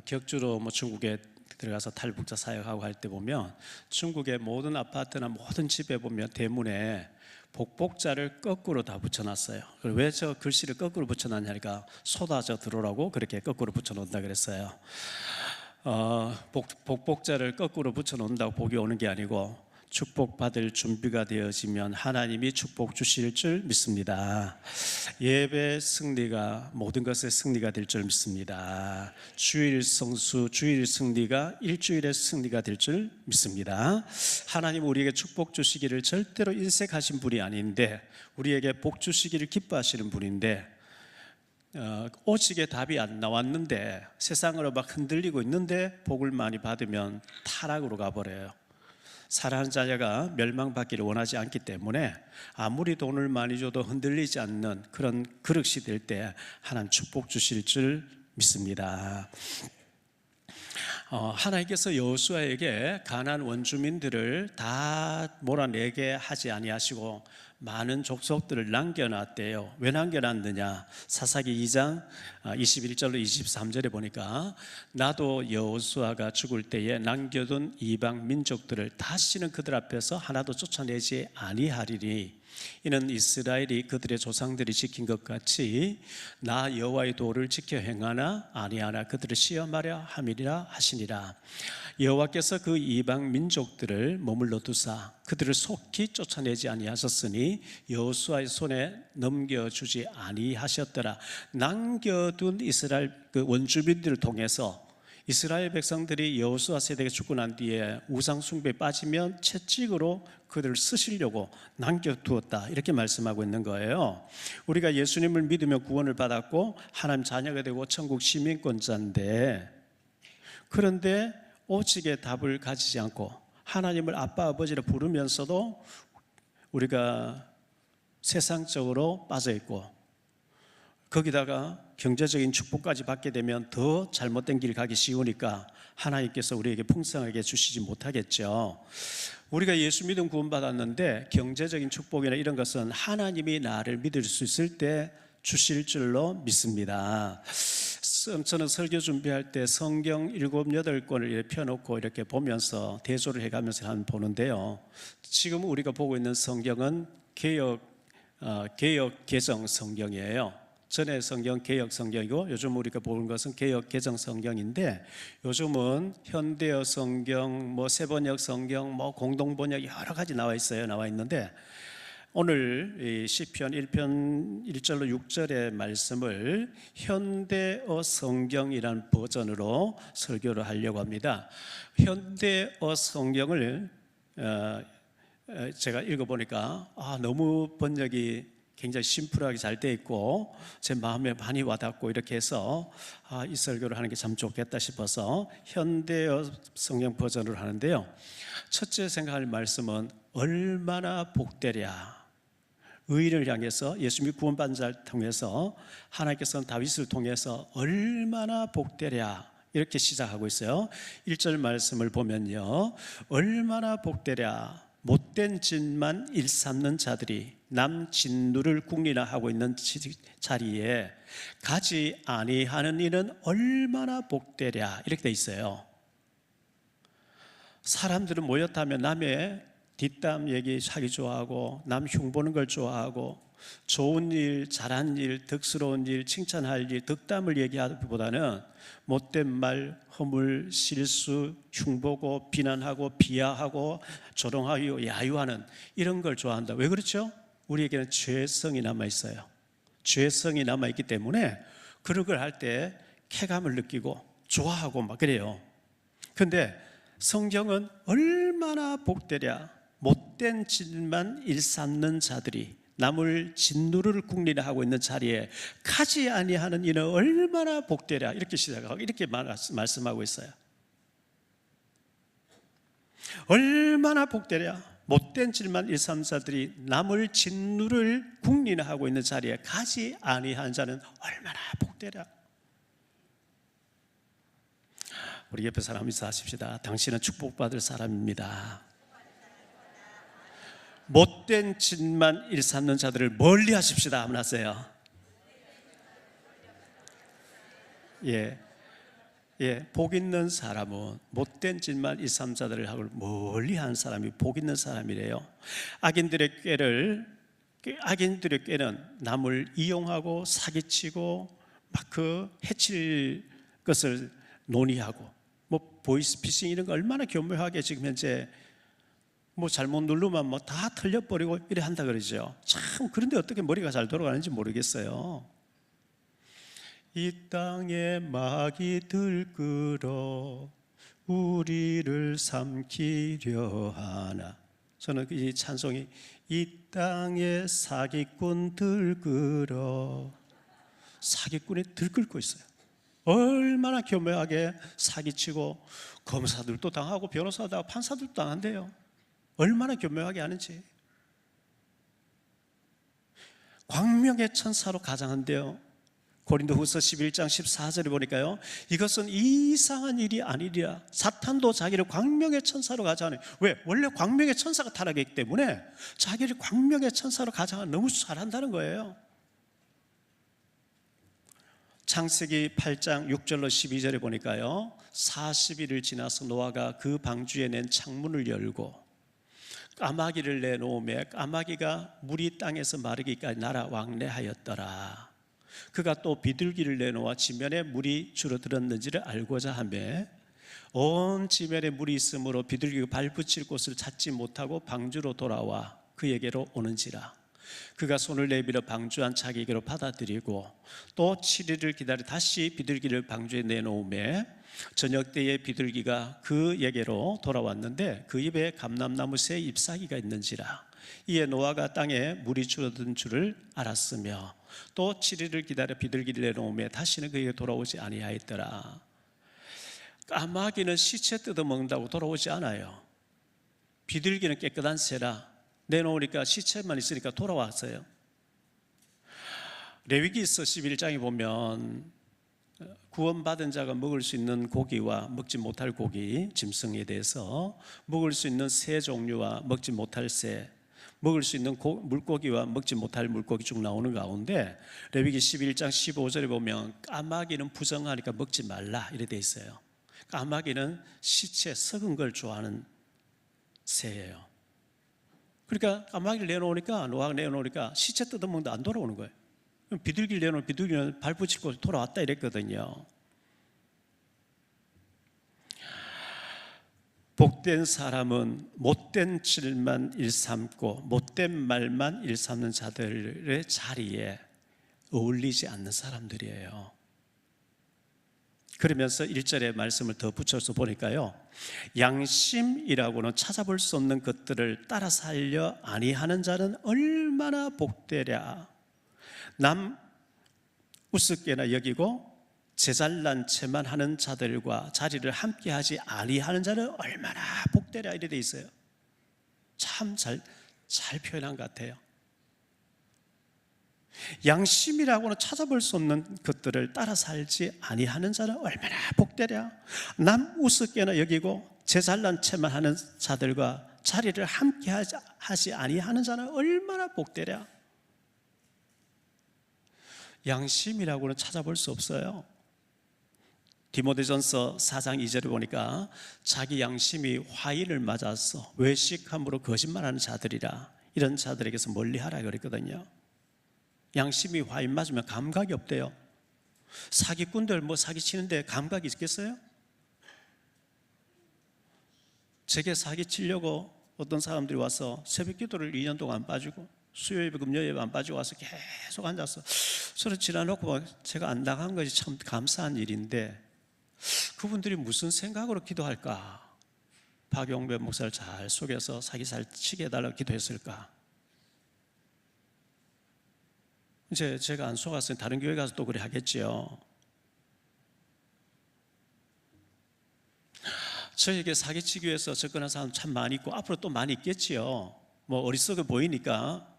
격주로 중국에 들어가서 탈북자 사역하고 할 때 보면 중국의 모든 아파트나 모든 집에 보면 대문에 복복자를 거꾸로 다 붙여놨어요. 왜 저 글씨를 거꾸로 붙여놨냐니까 쏟아져 들어오라고 그렇게 거꾸로 붙여놓는다 그랬어요. 복복자를 거꾸로 붙여놓는다고 복이 오는 게 아니고 축복받을 준비가 되어지면 하나님이 축복 주실 줄 믿습니다. 예배 승리가 모든 것의 승리가 될 줄 믿습니다. 주일 성수, 주일 승리가 일주일의 승리가 될 줄 믿습니다. 하나님 우리에게 축복 주시기를 절대로 인색하신 분이 아닌데 우리에게 복 주시기를 기뻐하시는 분인데 오직에 답이 안 나왔는데 세상으로 막 흔들리고 있는데 복을 많이 받으면 타락으로 가버려요. 사랑하는 자녀가 멸망받기를 원하지 않기 때문에 아무리 돈을 많이 줘도 흔들리지 않는 그런 그릇이 될 때 하나님 축복 주실 줄 믿습니다. 하나님께서 여호수아에게 가나안 원주민들을 다 몰아내게 하지 아니하시고 많은 족속들을 남겨놨대요. 왜 남겨놨느냐? 사사기 2장 21절로 23절에 보니까 나도 여호수아가 죽을 때에 남겨둔 이방 민족들을 다시는 그들 앞에서 하나도 쫓아내지 아니하리니 이는 이스라엘이 그들의 조상들이 지킨 것 같이 나 여호와의 도를 지켜 행하나 아니하나 그들을 시험하려 함이라 하시니라. 여호와께서 그 이방 민족들을 머물러 두사 그들을 속히 쫓아내지 아니하셨으니 여호수아의 손에 넘겨주지 아니하셨더라. 남겨둔 이스라엘 그 원주민들을 통해서 이스라엘 백성들이 여호수아 세대가 죽고 난 뒤에 우상 숭배에 빠지면 채찍으로 그들을 쓰시려고 남겨두었다 이렇게 말씀하고 있는 거예요. 우리가 예수님을 믿으며 구원을 받았고 하나님 자녀가 되고 천국 시민권자인데 그런데 오직의 답을 가지지 않고 하나님을 아빠 아버지라 부르면서도 우리가 세상적으로 빠져있고 거기다가 경제적인 축복까지 받게 되면 더 잘못된 길 가기 쉬우니까 하나님께서 우리에게 풍성하게 주시지 못하겠죠. 우리가 예수 믿음 구원받았는데 경제적인 축복이나 이런 것은 하나님이 나를 믿을 수 있을 때 주실 줄로 믿습니다. 저는 설교 준비할 때 성경 7, 8권을 이렇게 펴놓고 이렇게 보면서 대조를 해가면서 보는데요. 지금 우리가 보고 있는 성경은 개역 개정 성경이에요. 전에 성경 개역 성경이고 요즘 우리가 보는 것은 개역 개정 성경인데 요즘은 현대어 성경, 세번역 성경, 공동 번역 여러 가지 나와 있는데 오늘 시편 1편 1절로 6절의 말씀을 현대어 성경이라는 버전으로 설교를 하려고 합니다. 현대어 성경을 제가 읽어보니까 너무 번역이 굉장히 심플하게 잘 돼 있고 제 마음에 많이 와닿고 이렇게 해서 이 설교를 하는 게 참 좋겠다 싶어서 현대어 성경 버전으로 하는데요. 첫째 생각할 말씀은 얼마나 복되랴. 의인을 향해서 예수님이 구원받은 자를 통해서 하나님께서는 다윗을 통해서 얼마나 복되랴 이렇게 시작하고 있어요. 1절 말씀을 보면요, 얼마나 복되랴. 못된 짓만 일삼는 자들이 남 진누를 국리하고 있는 자리에 가지 아니하는 이는 얼마나 복되랴 이렇게 돼 있어요. 사람들은 모였다면 남의 뒷담 얘기하기 좋아하고 남 흉보는 걸 좋아하고 좋은 일, 잘한 일, 덕스러운 일, 칭찬할 일, 덕담을 얘기하기보다는 못된 말, 허물, 실수, 흉보고 비난하고 비하하고 조롱하고 야유하는 이런 걸 좋아한다. 왜 그렇죠? 우리에게는 죄성이 남아있어요. 죄성이 남아있기 때문에 그런 걸 할 때 쾌감을 느끼고 좋아하고 막 그래요. 그런데 성경은 얼마나 복되랴. 못된 짓만 일삼는 자들이 남을 진누를 국리라 하고 있는 자리에 가지 아니하는 이는 얼마나 복되랴 이렇게 시작하고 이렇게 말씀하고 있어요. 얼마나 복되랴. 못된 짓만 일삼는 자들이 남을 진누를 국리라 하고 있는 자리에 가지 아니한 자는 얼마나 복되랴. 우리 옆에 사람 인사하십시다. 당신은 축복받을 사람입니다. 못된 짓만 일삼는 자들을 멀리 하십시다 한번 하세요. 예. 복 있는 사람은 못된 짓만 2, 3자들을 하고 멀리하는 사람이 복 있는 사람이래요. 악인들의 꾀는 남을 이용하고 사기치고 막 해칠 것을 논의하고 보이스피싱 이런 거 얼마나 교묘하게 지금 현재 잘못 누르면 다 틀려버리고 이래 한다 그러죠. 참 그런데 어떻게 머리가 잘 돌아가는지 모르겠어요. 이 땅에 마귀 들끓어 우리를 삼키려 하나. 저는 이 찬송이 이 땅에 사기꾼 들끓어, 사기꾼이 들끓고 있어요. 얼마나 교묘하게 사기치고 검사들도 당하고 변호사도 당하고 판사들도 당한대요. 얼마나 교묘하게 하는지. 광명의 천사로 가장한대요. 고린도후서 11장 14절에 보니까요, 이것은 이상한 일이 아니리라. 사탄도 자기를 광명의 천사로 가장하네. 왜? 원래 광명의 천사가 타락했기 때문에 자기를 광명의 천사로 가장하는 너무 잘한다는 거예요. 창세기 8장 6절로 12절에 보니까요, 40일을 지나서 노아가 그 방주에 낸 창문을 열고 까마귀를 내놓으며 까마귀가 물이 땅에서 마르기까지 날아 왕래하였더라. 그가 또 비둘기를 내놓아 지면에 물이 줄어들었는지를 알고자 하며 온 지면에 물이 있으므로 비둘기가 발붙일 곳을 찾지 못하고 방주로 돌아와 그에게로 오는지라. 그가 손을 내밀어 방주한 자기에게로 받아들이고 또 7일을 기다려 다시 비둘기를 방주에 내놓으며 저녁 때에 비둘기가 그에게로 돌아왔는데 그 입에 감람나무 새 잎사귀가 있는지라. 이에 노아가 땅에 물이 줄어든 줄을 알았으며 또 7일을 기다려 비둘기를 내놓으며 다시는 그에게 돌아오지 아니하였더라. 까마귀는 시체 뜯어먹는다고 돌아오지 않아요. 비둘기는 깨끗한 새라 내놓으니까 시체만 있으니까 돌아왔어요. 레위기서 11장에 보면 구원받은 자가 먹을 수 있는 고기와 먹지 못할 고기, 짐승에 대해서 먹을 수 있는 새 종류와 먹지 못할 새, 먹을 수 있는 물고기와 먹지 못할 물고기 쭉 나오는 가운데 레위기 11장 15절에 보면 까마귀는 부정하니까 먹지 말라 이래 돼 있어요. 까마귀는 시체 썩은 걸 좋아하는 새예요. 그러니까 까마귀를 내놓으니까, 노아가 내놓으니까 시체 뜯어먹는데 안 돌아오는 거예요. 비둘기를 내놓으면 비둘기는 발붙이고 돌아왔다 이랬거든요. 복된 사람은 못된 질만 일삼고 못된 말만 일삼는 자들의 자리에 어울리지 않는 사람들이에요. 그러면서 1절의 말씀을 더 붙여서 보니까요, 양심이라고는 찾아볼 수 없는 것들을 따라 살려 아니하는 자는 얼마나 복되랴. 남 우습게나 여기고 제잘난 체만 하는 자들과 자리를 함께하지 아니하는 자는 얼마나 복되랴 이래 돼 있어요. 참 잘 표현한 것 같아요. 양심이라고는 찾아볼 수 없는 것들을 따라 살지 아니하는 자는 얼마나 복되랴. 남 우습게나 여기고 제잘난 체만 하는 자들과 자리를 함께하지 아니하는 자는 얼마나 복되랴. 양심이라고는 찾아볼 수 없어요. 디모데전서 4장 2절에 보니까 자기 양심이 화인을 맞아서 외식함으로 거짓말하는 자들이라 이런 자들에게서 멀리하라 그랬거든요. 양심이 화인 맞으면 감각이 없대요. 사기꾼들 사기치는데 감각이 있겠어요? 제게 사기치려고 어떤 사람들이 와서 새벽 기도를 2년 동안 안 빠지고 수요예배 금요예배 안 빠지고 와서 계속 앉아서 서로 지나놓고 제가 안 당한 것이 참 감사한 일인데 그분들이 무슨 생각으로 기도할까? 박용배 목사를 잘 속여서 사기 잘 치게 해달라고 기도했을까? 이제 제가 안 속았으니 다른 교회 가서 또 그래 하겠지요. 저에게 사기치기 위해서 접근한 사람 참 많이 있고 앞으로 또 많이 있겠지요. 어리석어 보이니까.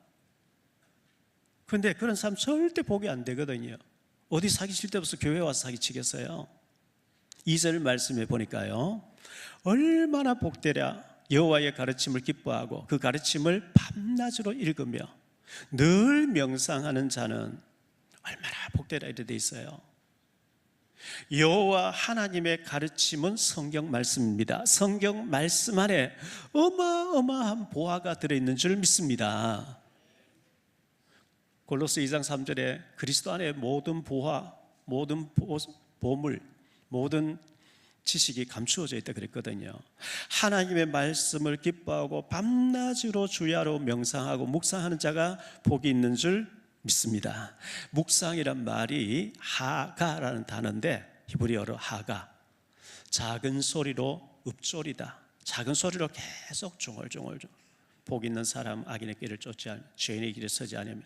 그런데 그런 사람 절대 보기 안 되거든요. 어디 사기칠 데 없어 교회 와서 사기치겠어요? 2절 말씀에 보니까요, 얼마나 복되랴. 여호와의 가르침을 기뻐하고 그 가르침을 밤낮으로 읽으며 늘 명상하는 자는 얼마나 복되라 이렇게 돼 있어요. 여호와 하나님의 가르침은 성경 말씀입니다. 성경 말씀 안에 어마어마한 보화가 들어있는 줄 믿습니다. 골로새 2장 3절에 그리스도 안에 모든 보화, 모든 보물, 모든 지식이 감추어져 있다 그랬거든요. 하나님의 말씀을 기뻐하고 밤낮으로 주야로 명상하고 묵상하는 자가 복이 있는 줄 믿습니다. 묵상이란 말이 하가라는 단어인데 히브리어로 하가, 작은 소리로 읊조리다. 작은 소리로 계속 중얼중얼 복 있는 사람 악인의 길을 쫓지 않으며 죄인의 길에 서지 않으며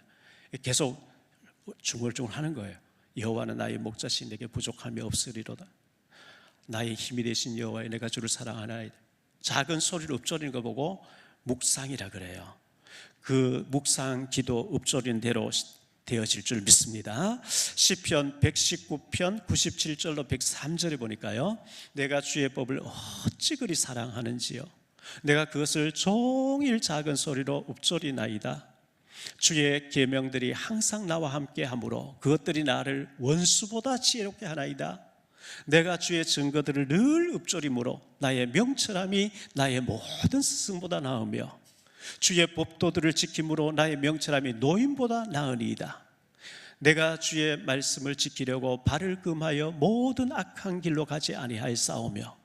계속 중얼중얼 하는 거예요. 여호와는 나의 목자시 내게 부족함이 없으리로다. 나의 힘이 되신 여호와여 내가 주를 사랑하나이다. 작은 소리로 읊조리는 거 보고 묵상이라 그래요. 그 묵상, 기도, 읊조리는 대로 되어질 줄 믿습니다. 시편 119편 97절로 103절에 보니까요, 내가 주의 법을 어찌 그리 사랑하는지요. 내가 그것을 종일 작은 소리로 읊조리나이다. 주의 계명들이 항상 나와 함께 하므로 그것들이 나를 원수보다 지혜롭게 하나이다. 내가 주의 증거들을 늘 읊조림으로 나의 명철함이 나의 모든 스승보다 나으며 주의 법도들을 지킴으로 나의 명철함이 노인보다 나으니이다. 내가 주의 말씀을 지키려고 발을 금하여 모든 악한 길로 가지 아니하였사오며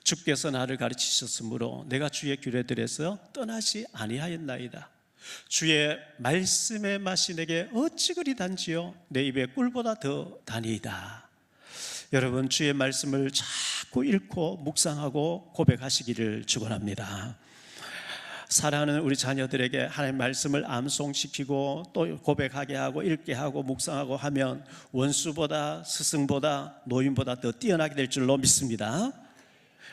주께서 나를 가르치셨으므로 내가 주의 규례들에서 떠나지 아니하였나이다. 주의 말씀의 맛이 내게 어찌 그리 단지요 내 입에 꿀보다 더 다니이다. 여러분, 주의 말씀을 자꾸 읽고 묵상하고 고백하시기를 축원합니다. 사랑하는 우리 자녀들에게 하나님의 말씀을 암송시키고 또 고백하게 하고 읽게 하고 묵상하고 하면 원수보다 스승보다 노인보다 더 뛰어나게 될 줄로 믿습니다.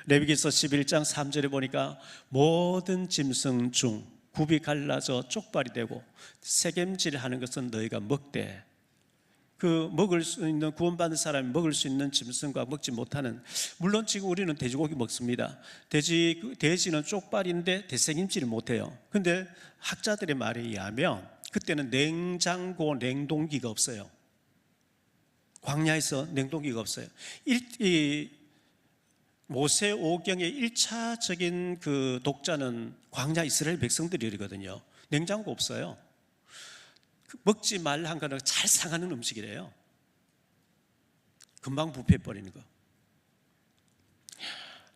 레위기서 11장 3절에 보니까 모든 짐승 중 굽이 갈라져 쪽발이 되고 새겜질하는 것은 너희가 먹되, 그 먹을 수 있는, 구원받은 사람이 먹을 수 있는 짐승과 먹지 못하는, 물론 지금 우리는 돼지고기 먹습니다. 돼지는 쪽발인데 대새김질을 못해요. 근데 학자들의 말에 의하면 그때는 냉장고, 냉동기가 없어요. 광야에서 냉동기가 없어요. 모세오경의 1차적인 그 독자는 광야 이스라엘 백성들이거든요. 냉장고 없어요. 먹지 말라 한 거는 잘 상하는 음식이래요. 금방 부패해버리는 거.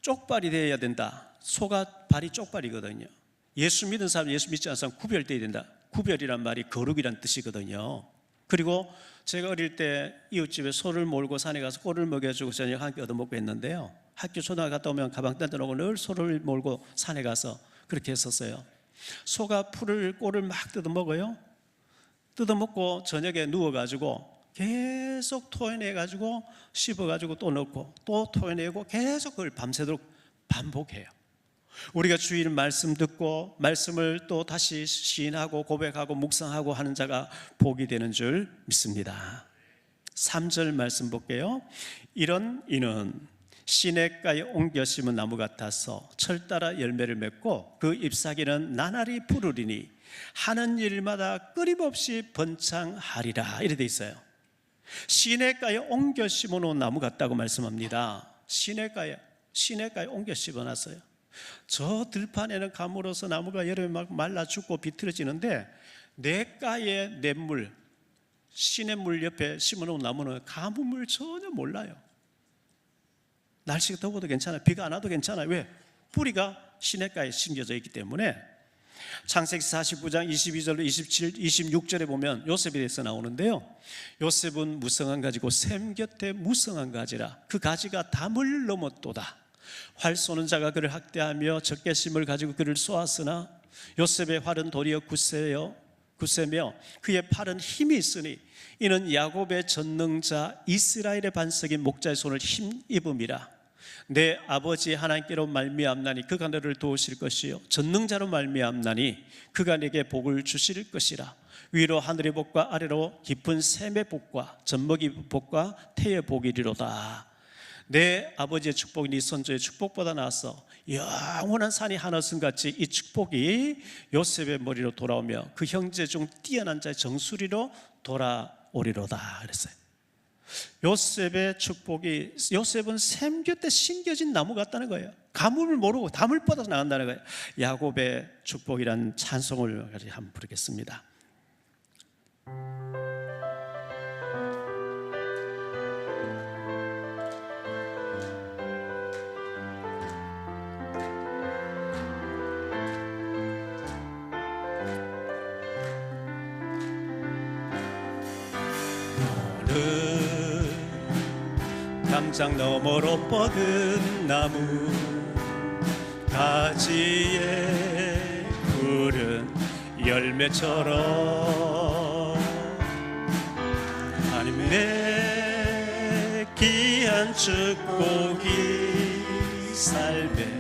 쪽발이 되어야 된다. 소가 발이 쪽발이거든요. 예수 믿는 사람, 예수 믿지 않는 사람 구별되어야 된다. 구별이란 말이 거룩이란 뜻이거든요. 그리고 제가 어릴 때 이웃집에 소를 몰고 산에 가서 꼴을 먹여주고 저녁 한 끼 얻어먹고 했는데요, 학교 초등학교 갔다 오면 가방 던져놓고 늘 소를 몰고 산에 가서 그렇게 했었어요. 소가 꼴을 막 뜯어먹어요. 뜯어먹고 저녁에 누워가지고 계속 토해내가지고 씹어가지고 또 넣고 또 토해내고 계속 그걸 밤새도록 반복해요. 우리가 주일 말씀 듣고 말씀을 또 다시 시인하고 고백하고 묵상하고 하는 자가 복이 되는 줄 믿습니다. 3절 말씀 볼게요. 이런 이는 시냇가에 옮겨 심은 나무 같아서 철 따라 열매를 맺고 그 잎사귀는 나날이 푸르리니 하는 일마다 끊임없이 번창하리라. 이래 돼 있어요. 시냇가에 옮겨 심어놓은 나무 같다고 말씀합니다. 시냇가에 옮겨 심어놨어요. 저 들판에는 가물어서 나무가 여름에 막 말라 죽고 비틀어지는데 냇가에 냇물, 시냇물 옆에 심어놓은 나무는 가뭄을 전혀 몰라요. 날씨가 더워도 괜찮아요. 비가 안 와도 괜찮아요. 왜? 뿌리가 시냇가에 심겨져 있기 때문에. 창세기 49장 22절로 26절에 보면 요셉에 대해서 나오는데요, 요셉은 무성한 가지고 샘 곁에 무성한 가지라 그 가지가 담을 넘었도다. 활 쏘는 자가 그를 학대하며 적개심을 가지고 그를 쏘았으나 요셉의 활은 도리어 굳세며 그의 팔은 힘이 있으니 이는 야곱의 전능자 이스라엘의 반석인 목자의 손을 힘입음이라. 내 아버지 하나님께로 말미암나니 그가 너를 도우실 것이요 전능자로 말미암나니 그가 내게 복을 주실 것이라. 위로 하늘의 복과 아래로 깊은 샘의 복과 젖먹이 복과 태의 복이리로다. 내 아버지의 축복이 네 선조의 축복보다 나아서 영원한 산이 하늘섬같이 이 축복이 요셉의 머리로 돌아오며 그 형제 중 뛰어난 자의 정수리로 돌아오리로다 그랬어요. 요셉의 축복이, 요셉은 샘교 때 심겨진 나무 같다는 거예요. 가뭄을 모르고 담을 뻗어 나간다는 거예요. 야곱의 축복이란 찬송을 한번 부르겠습니다. 담장 너머로 뻗은 나무 가지에 푸른 열매처럼 하나님 내 귀한 축복이 삶에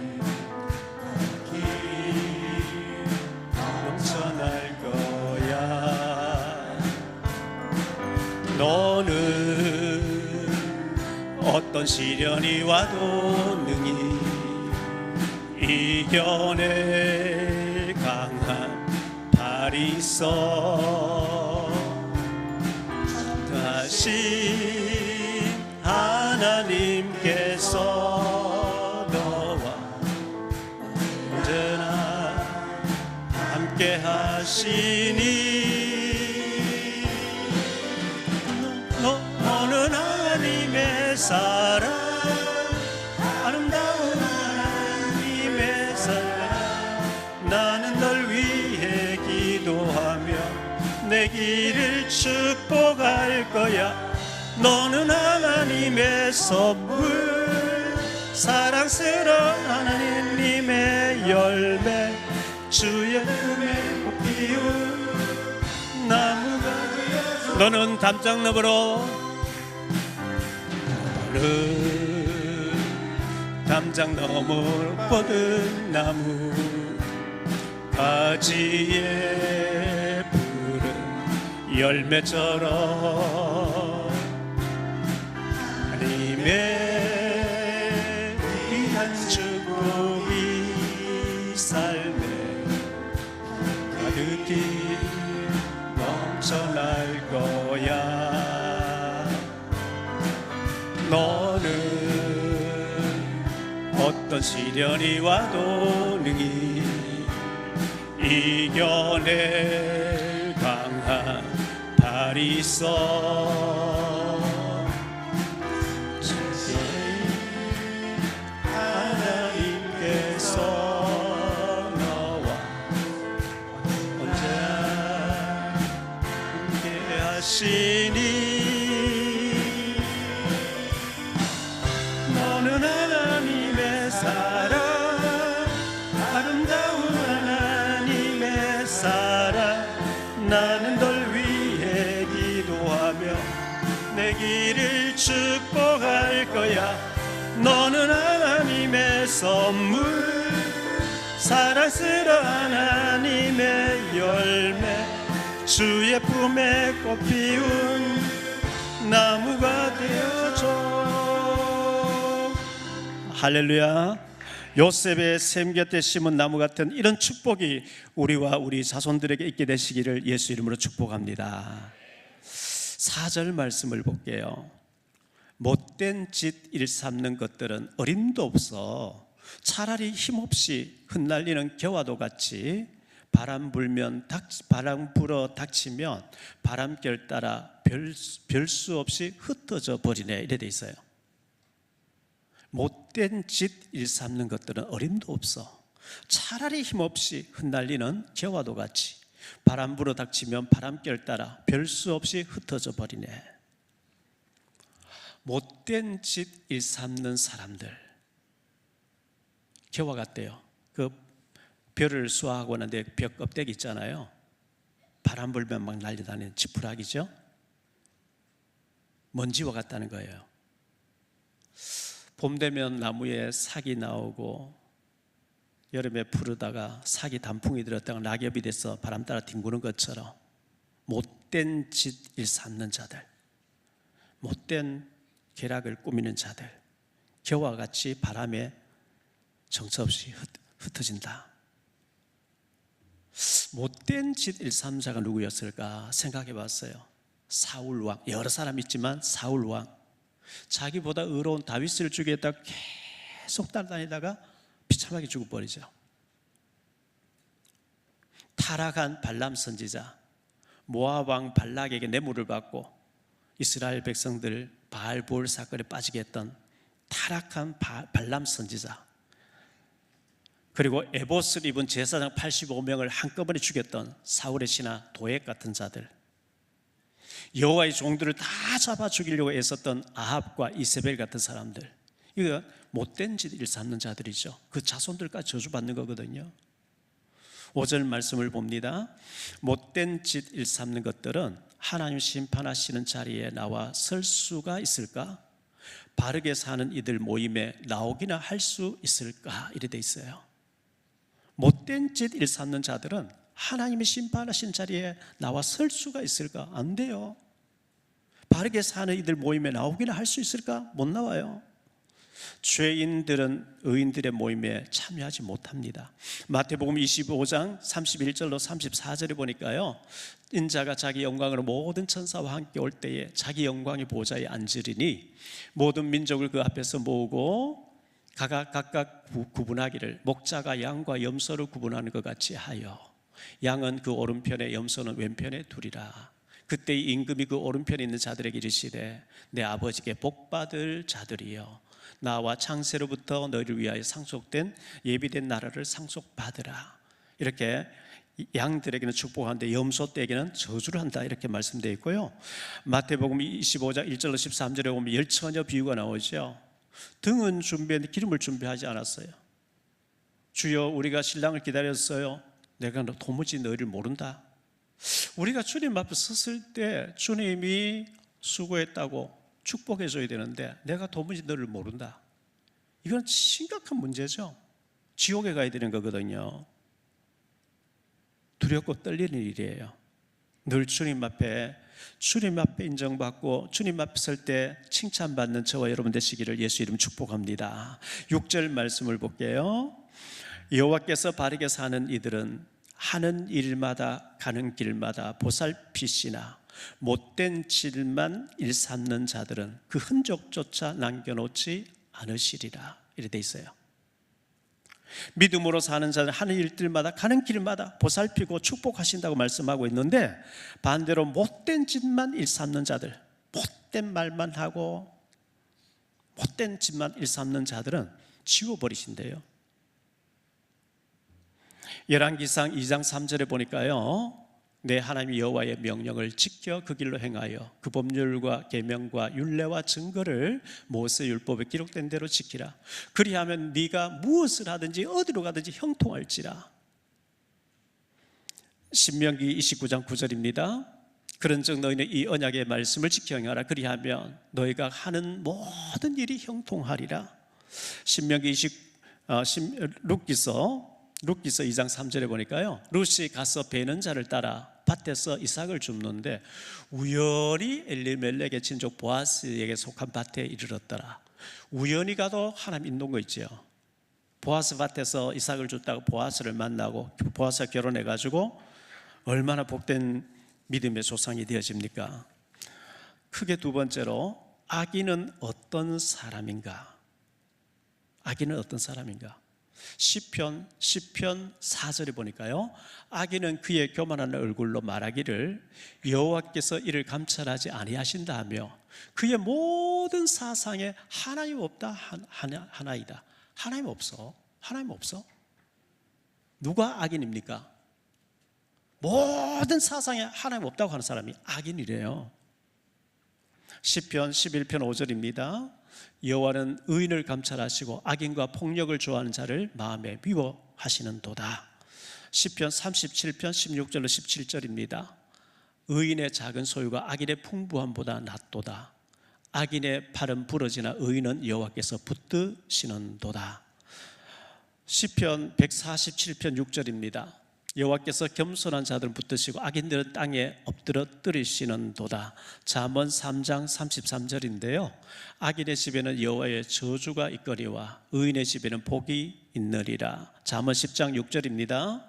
넘쳐날 거야. 너는 어떤 시련이 와도 능히 이겨낼 강한 발이 있어. 다시 하나님께서 너와 언제나 함께 하시니 너는 하나님의 사랑, 아름다운 하나님의 사랑. 나는 널 위해 기도하며 내 길을 축복할 거야. 너는 하나님의 선물, 사랑스러운 하나님의 열매, 주의 품에 꽃 피운 나무가 되어줘. 너는 담장 너머로, 담장 너머로 뻗은 나무 가지에 푸른 열매처럼 하나님의 귀한 축복이 삶에 가득히 넘쳐날 거야. 너는 어떤 시련이 와도 능히 이겨낼 강한 발이 있어. 하나님께서 너와 언제나 함께 하시니 너는 하나님의 사랑, 아름다운 하나님의 사랑. 나는 널 위해 기도하며 내 길을 축복할 거야. 너는 하나님의 선물, 사랑스러운 하나님의 열매, 주의 품에 꽃 피운 나무가 되어줘. 할렐루야. 요셉의 샘 곁에 심은 나무 같은 이런 축복이 우리와 우리 자손들에게 있게 되시기를 예수 이름으로 축복합니다. 4절 말씀을 볼게요. 못된 짓 일삼는 것들은 어림도 없어 차라리 힘없이 흩날리는 겨와도 같이 바람 불어 닥치면 바람결 따라 별 수 없이 흩어져 버리네. 이래 돼 있어요. 못된 짓 일삼는 것들은 어림도 없어 차라리 힘없이 흩날리는 겨와도 같이 바람 불어 닥치면 바람결 따라 별 수 없이 흩어져 버리네. 못된 짓 일삼는 사람들 겨와 같대요. 그 벼를 수확하고 나는데 벼 껍데기 있잖아요. 바람 불면 막 날려다니는 지푸라기죠. 먼지와 같다는 거예요. 봄 되면 나무에 삭이 나오고 여름에 푸르다가 삭이 단풍이 들었다가 낙엽이 돼서 바람 따라 뒹구는 것처럼 못된 짓 일삼는 자들, 못된 계략을 꾸미는 자들 겨와 같이 바람에 정처 없이 흩어진다. 못된 짓 일삼자가 누구였을까 생각해 봤어요. 사울왕, 여러 사람 있지만 사울왕, 자기보다 의로운 다윗을 죽이겠다고 계속 따라다니다가 비참하게 죽어버리죠. 타락한 발람 선지자, 모압 왕 발락에게 뇌물을 받고 이스라엘 백성들 바알볼 사건에 빠지게 했던 타락한 발람 선지자, 그리고 에봇을 입은 제사장 85명을 한꺼번에 죽였던 사울의 신하 도액 같은 자들, 여호와의 종들을 다 잡아 죽이려고 애썼던 아합과 이세벨 같은 사람들, 이거 못된 짓 일삼는 자들이죠. 그 자손들까지 저주받는 거거든요. 5절 말씀을 봅니다. 못된 짓 일삼는 것들은 하나님 심판하시는 자리에 나와 설 수가 있을까? 바르게 사는 이들 모임에 나오기나 할 수 있을까? 이래 돼 있어요. 못된 짓 일삼는 자들은 하나님이 심판하신 자리에 나와 설 수가 있을까? 안 돼요. 바르게 사는 이들 모임에 나오기나 할 수 있을까? 못 나와요. 죄인들은 의인들의 모임에 참여하지 못합니다. 마태복음 25장 31절로 34절에 보니까요, 인자가 자기 영광으로 모든 천사와 함께 올 때에 자기 영광의 보좌에 앉으리니 모든 민족을 그 앞에서 모으고 각각 구분하기를 목자가 양과 염소를 구분하는 것 같이 하여 양은 그 오른편에 염소는 왼편에 두리라. 그때 임금이 그 오른편에 있는 자들에게 이르시되 내 아버지께 복받을 자들이여 나와 창세로부터 너희를 위하여 상속된 예비된 나라를 상속받으라. 이렇게 양들에게는 축복하는데 염소떼에게는 저주를 한다, 이렇게 말씀되어 있고요. 마태복음 25장 1절로 13절에 보면 열처녀 비유가 나오죠. 등은 준비했는데 기름을 준비하지 않았어요. 주여 우리가 신랑을 기다렸어요. 내가 도무지 너희를 모른다. 우리가 주님 앞에 섰을 때 주님이 수고했다고 축복해 줘야 되는데 내가 도무지 너를 모른다. 이건 심각한 문제죠. 지옥에 가야 되는 거거든요. 두렵고 떨리는 일이에요. 늘 주님 앞에 인정받고 주님 앞에 설 때 칭찬받는 저와 여러분 되시기를 예수 이름 축복합니다. 6절 말씀을 볼게요. 여호와께서 바르게 사는 이들은 하는 일마다 가는 길마다 보살피시나 못된 질만 일삼는 자들은 그 흔적조차 남겨놓지 않으시리라. 이렇게 돼 있어요. 믿음으로 사는 자는 하는 일들마다 가는 길마다 보살피고 축복하신다고 말씀하고 있는데, 반대로 못된 짓만 일삼는 자들, 못된 말만 하고 못된 짓만 일삼는 자들은 지워버리신대요. 열왕기상 2장 3절에 보니까요, 내 하나님 여호와의 명령을 지켜 그 길로 행하여 그 법률과 계명과 율례와 증거를 모세 율법에 기록된 대로 지키라. 그리하면 네가 무엇을 하든지 어디로 가든지 형통할지라. 신명기 29장 9절입니다. 그런즉 너희는 이 언약의 말씀을 지켜 행하라. 그리하면 너희가 하는 모든 일이 형통하리라. 신명기 룻기서 2장 3절에 보니까요, 룻이 가서 베는 자를 따라 밭에서 이삭을 줍는데 우연히 엘리멜렉의 친족 보아스에게 속한 밭에 이르렀더라. 우연히 가도 하나님 인도한 거 있죠. 보아스 밭에서 이삭을 줬다가 보아스를 만나고 보아스가 결혼해가지고 얼마나 복된 믿음의 조상이 되어집니까? 크게 두 번째로, 아기는 어떤 사람인가? 아기는 어떤 사람인가? 시편 4절에 보니까요, 아기는 그의 교만한 얼굴로 말하기를 여호와께서 이를 감찰하지 아니하신다 하며 그의 모든 사상에 하나님 없다 하나이다. 하나님 없어. 하나님 없어. 누가 악인입니까? 모든 사상에 하나님 없다고 하는 사람이 악인이래요. 시편 11편 5절입니다. 여호와는 의인을 감찰하시고 악인과 폭력을 좋아하는 자를 마음에 미워하시는도다. 시편 37편 16절로 17절입니다. 의인의 작은 소유가 악인의 풍부함보다 낫도다. 악인의 팔은 부러지나 의인은 여호와께서 붙드시는도다. 시편 147편 6절입니다. 여호와께서 겸손한 자들은 붙드시고 악인들은 땅에 엎드러뜨리시는도다. 잠언 3장 33절인데요. 악인의 집에는 여호와의 저주가 있거니와 의인의 집에는 복이 있느니라. 잠언 10장 6절입니다.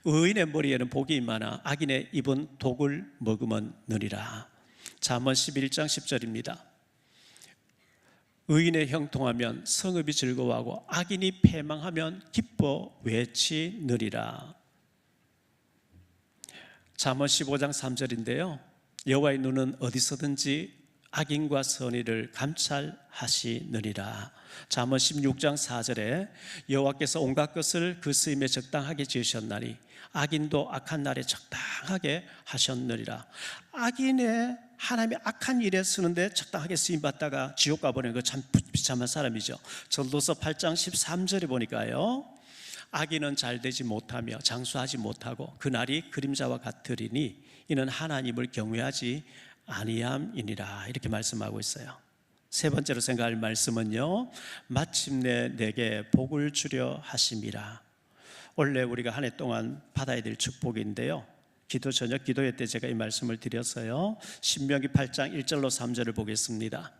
의인의 머리에는 복이 임하나 악인의 입은 독을 머금었느니라. 잠언 11장 10절입니다. 의인의 형통하면 성읍이 즐거워하고 악인이 패망하면 기뻐 외치느리라. 잠언 15장 3절인데요. 여호와의 눈은 어디서든지 악인과 선의를 감찰하시느니라. 잠언 16장 4절에 여호와께서 온갖 것을 그 쓰임에 적당하게 지으셨나니 악인도 악한 날에 적당하게 하셨느니라. 악인의 하나님의 악한 일에 쓰는데 적당하게 쓰임받다가 지옥 가버리는 거 참 비참한 사람이죠. 전도서 8장 13절에 보니까요, 악인은 잘되지 못하며 장수하지 못하고 그날이 그림자와 같으리니 이는 하나님을 경외하지 아니함이니라. 이렇게 말씀하고 있어요. 세 번째로 생각할 말씀은요, 마침내 내게 복을 주려 하심이라. 원래 우리가 한 해 동안 받아야 될 축복인데요, 기도 저녁 기도회 때 제가 이 말씀을 드렸어요. 신명기 8장 1절로 3절을 보겠습니다.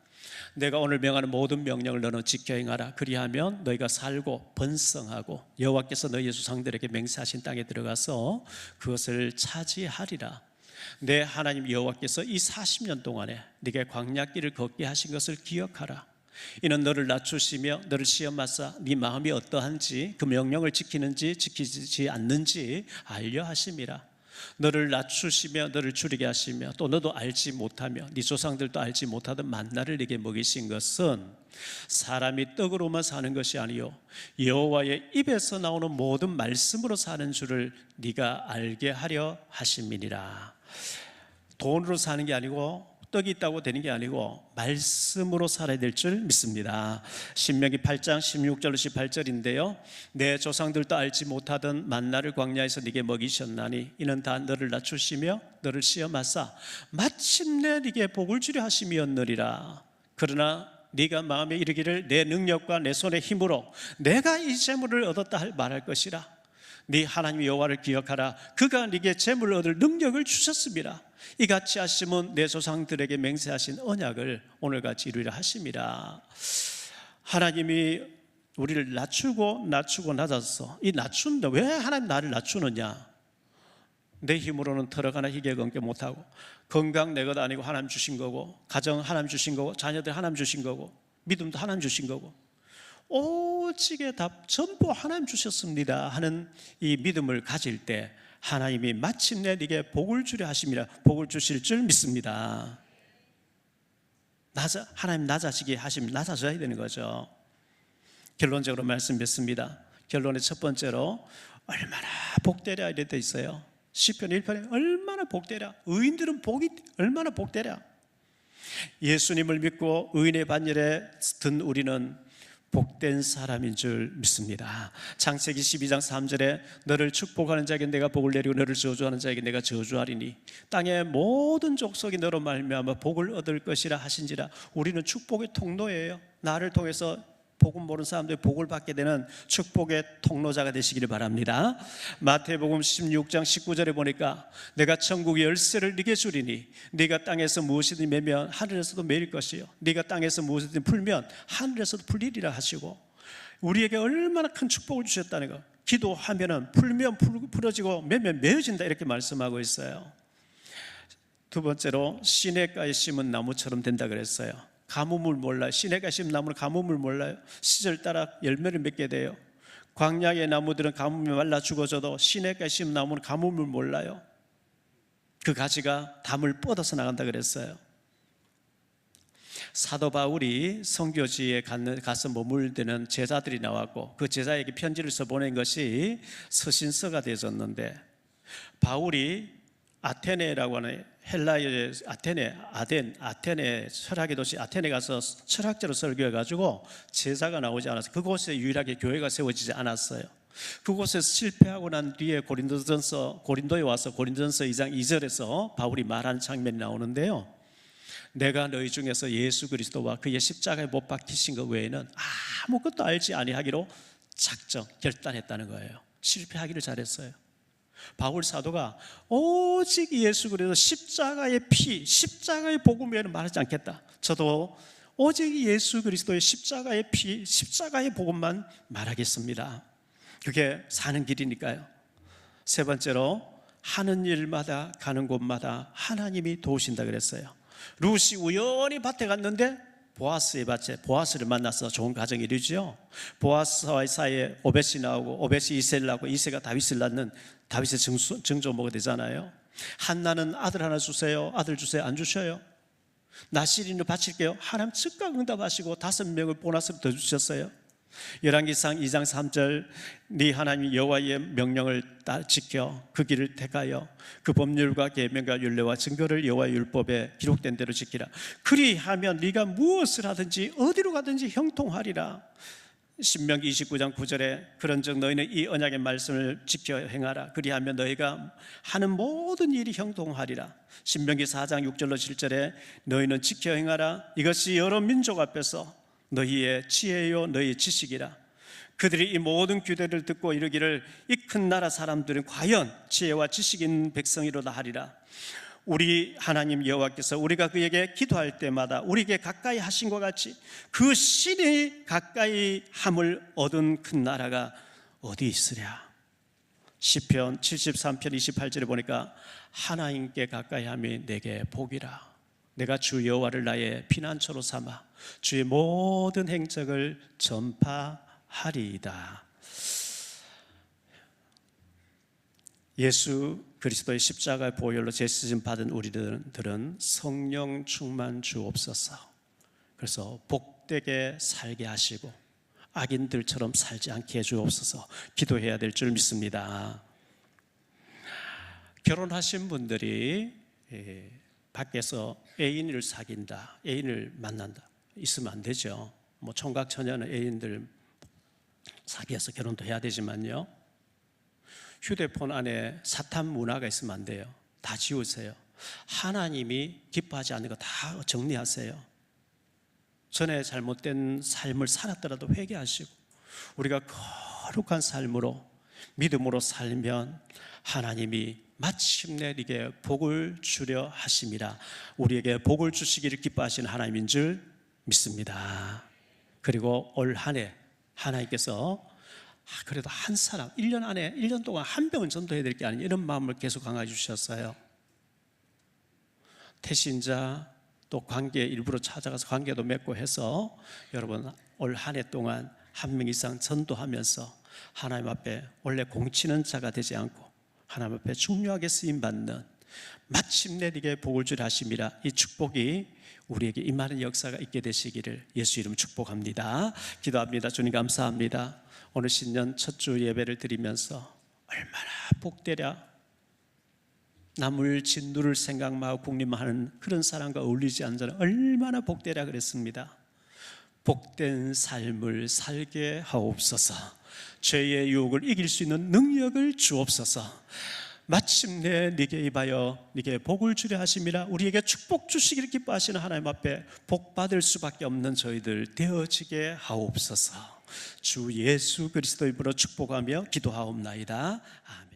내가 오늘 명하는 모든 명령을 너는 지켜 행하라. 그리하면 너희가 살고 번성하고 여호와께서 너희 조상들에게 맹세하신 땅에 들어가서 그것을 차지하리라. 내 하나님 여호와께서 이 40년 동안에 네게 광야길을 걷게 하신 것을 기억하라. 이는 너를 낮추시며 너를 시험하사 네 마음이 어떠한지 그 명령을 지키는지 지키지 않는지 알려 하심이라. 너를 낮추시며 너를 줄이게 하시며 또 너도 알지 못하며 네 조상들도 알지 못하던 만나를 네게 먹이신 것은 사람이 떡으로만 사는 것이 아니요 여호와의 입에서 나오는 모든 말씀으로 사는 줄을 네가 알게 하려 하심이니라. 돈으로 사는 게 아니고 떡이 있다고 되는 게 아니고 말씀으로 살아야 될 줄 믿습니다. 신명기 8장 16절로 18절인데요. 내 조상들도 알지 못하던 만나를 광야에서 네게 먹이셨나니 이는 다 너를 낮추시며 너를 시험하사 마침내 네게 복을 주려 하심이었느니라. 그러나 네가 마음에 이르기를 내 능력과 내 손의 힘으로 내가 이 재물을 얻었다 말할 것이라. 네 하나님 여호와를 기억하라. 그가 네게 재물을 얻을 능력을 주셨습니다. 이같이 하심은 내 조상들에게 맹세하신 언약을 오늘같이 이루리라 하심이라. 하나님이 우리를 낮추고 낮아서 이 낮춘다. 왜 하나님 나를 낮추느냐? 내 힘으로는 털어 하나 희게 건게 못하고, 건강 내 것 아니고 하나님 주신 거고, 가정 하나님 주신 거고, 자녀들 하나님 주신 거고, 믿음도 하나님 주신 거고, 오직의 답 전부 하나님 주셨습니다 하는 이 믿음을 가질 때 하나님이 마침내 네게 복을 주려 하심이라. 복을 주실 줄 믿습니다. 하나님 낮아지게 하시면 낮아져야 되는 거죠. 결론적으로 말씀 맺습니다. 결론의 첫 번째로 얼마나 복되랴 이래 돼 있어요. 시편 1편에 얼마나 복되랴, 의인들은 복이 얼마나 복되랴. 예수님을 믿고 의인의 반열에 든 우리는 복된 사람인 줄 믿습니다. 창세기 12장 3절에 너를 축복하는 자에게 내가 복을 내리고 너를 저주하는 자에게 내가 저주하리니 땅의 모든 족속이 너로 말미암아 복을 얻을 것이라 하신지라. 우리는 축복의 통로예요. 나를 통해서 복음 모르는 사람들이 복을 받게 되는 축복의 통로자가 되시기를 바랍니다. 마태복음 16장 19절에 보니까 내가 천국의 열쇠를 네게 주리니 네가 땅에서 무엇이든 매면 하늘에서도 매일 것이요 네가 땅에서 무엇이든 풀면 하늘에서도 풀리리라 하시고, 우리에게 얼마나 큰 축복을 주셨다는 거. 기도하면 풀면 풀어지고 매면 매어진다 이렇게 말씀하고 있어요. 두 번째로 시냇가에 심은 나무처럼 된다 그랬어요. 가뭄을 몰라요. 시냇가에 심은 나무는 가뭄을 몰라요. 시절 따라 열매를 맺게 돼요. 광야의 나무들은 가뭄에 말라 죽어져도 시냇가에 심은 나무는 가뭄을 몰라요. 그 가지가 담을 뻗어서 나간다 그랬어요. 사도 바울이 선교지에 가서 머물드는 제자들이 나왔고 그 제자에게 편지를 써보낸 것이 서신서가 되어졌는데, 바울이 아테네라고 하는 헬라의 아테네 철학의 도시 아테네 가서 철학자로 설교해가지고 제자가 나오지 않아서 그곳에 유일하게 교회가 세워지지 않았어요. 그곳에서 실패하고 난 뒤에 고린도에 와서 고린도전서 2장 2절에서 바울이 말하는 장면이 나오는데요. 내가 너희 중에서 예수 그리스도와 그의 십자가에 못 박히신 것 외에는 아무것도 알지 아니하기로 결단했다는 거예요. 실패하기를 잘했어요. 바울 사도가 오직 예수 그리스도 십자가의 피, 십자가의 복음 외에는 말하지 않겠다. 저도 오직 예수 그리스도의 십자가의 피, 십자가의 복음만 말하겠습니다. 그게 사는 길이니까요. 세 번째로 하는 일마다 가는 곳마다 하나님이 도우신다 그랬어요. 룻이 우연히 밭에 갔는데 보아스의 밭에 보아스를 만나서 좋은 가정이 이루죠. 보아스와의 사이에 오벳이 나오고 오벳이 이새를 낳고 이새가 다윗을 낳는 다윗의 증조모가 되잖아요. 한나는 아들 하나 주세요, 아들 주세요, 안 주셔요. 나시린을 바칠게요. 하나님 즉각 응답하시고 5명을 보너스를 더 주셨어요. 열왕기상 2장 3절 네 하나님 여호와의 명령을 지켜 그 길을 택하여 그 법률과 계명과 율례와 증거를 여호와의 율법에 기록된 대로 지키라. 그리하면 네가 무엇을 하든지 어디로 가든지 형통하리라. 신명기 29장 9절에 그런즉 너희는 이 언약의 말씀을 지켜 행하라. 그리하면 너희가 하는 모든 일이 형통하리라. 신명기 4장 6절로 7절에 너희는 지켜 행하라. 이것이 여러 민족 앞에서 너희의 지혜요 너희의 지식이라. 그들이 이 모든 규례를 듣고 이르기를 이 큰 나라 사람들은 과연 지혜와 지식 있는 백성이로다 하리라. 우리 하나님 여호와께서 우리가 그에게 기도할 때마다 우리에게 가까이 하신 것 같이 그 신이 가까이 함을 얻은 큰 나라가 어디 있으랴. 시편 73편 28절에 보니까 하나님께 가까이 함이 내게 복이라. 내가 주 여호와를 나의 피난처로 삼아 주의 모든 행적을 전파하리이다. 예수 그리스도의 십자가의 보혈로 제시심 받은 우리들은 성령 충만 주옵소서. 그래서 복되게 살게 하시고 악인들처럼 살지 않게 해주옵소서. 기도해야 될 줄 믿습니다. 결혼하신 분들이 밖에서 애인을 사귄다, 애인을 만난다 있으면 안 되죠. 뭐 총각 처녀는 애인들 사귀어서 결혼도 해야 되지만요, 휴대폰 안에 사탄 문화가 있으면 안 돼요. 다 지우세요. 하나님이 기뻐하지 않는 거 다 정리하세요. 전에 잘못된 삶을 살았더라도 회개하시고 우리가 거룩한 삶으로 믿음으로 살면 하나님이 마침내 네게 복을 주려 하심이라. 우리에게 복을 주시기를 기뻐하시는 하나님인 줄 믿습니다. 그리고 올 한 해 하나님께서 그래도 한 사람 1년 안에 1년 동안 한 병은 전도해야 될 게 아니냐 이런 마음을 계속 강화해 주셨어요. 태신자 또 관계 일부러 찾아가서 관계도 맺고 해서 여러분 올 한 해 동안 한 명 이상 전도하면서 하나님 앞에 원래 공치는 자가 되지 않고 하나님 앞에 중요하게 쓰임받는 마침내 네게 복을 주려 하심이라. 이 축복이 우리에게 임하는 역사가 있게 되시기를 예수 이름 축복합니다. 기도합니다. 주님 감사합니다. 오늘 신년 첫 주 예배를 드리면서 얼마나 복되랴. 남을 진누를 생각마하고 국림하는 그런 사람과 어울리지 않는 자는 얼마나 복되랴 그랬습니다. 복된 삶을 살게 하옵소서. 죄의 유혹을 이길 수 있는 능력을 주옵소서. 마침내 네게 입하여 네게 복을 주려 하심이라. 우리에게 축복 주시기를 기뻐하시는 하나님 앞에 복 받을 수밖에 없는 저희들 되어지게 하옵소서. 주 예수 그리스도 이름으로 축복하며 기도하옵나이다. 아멘.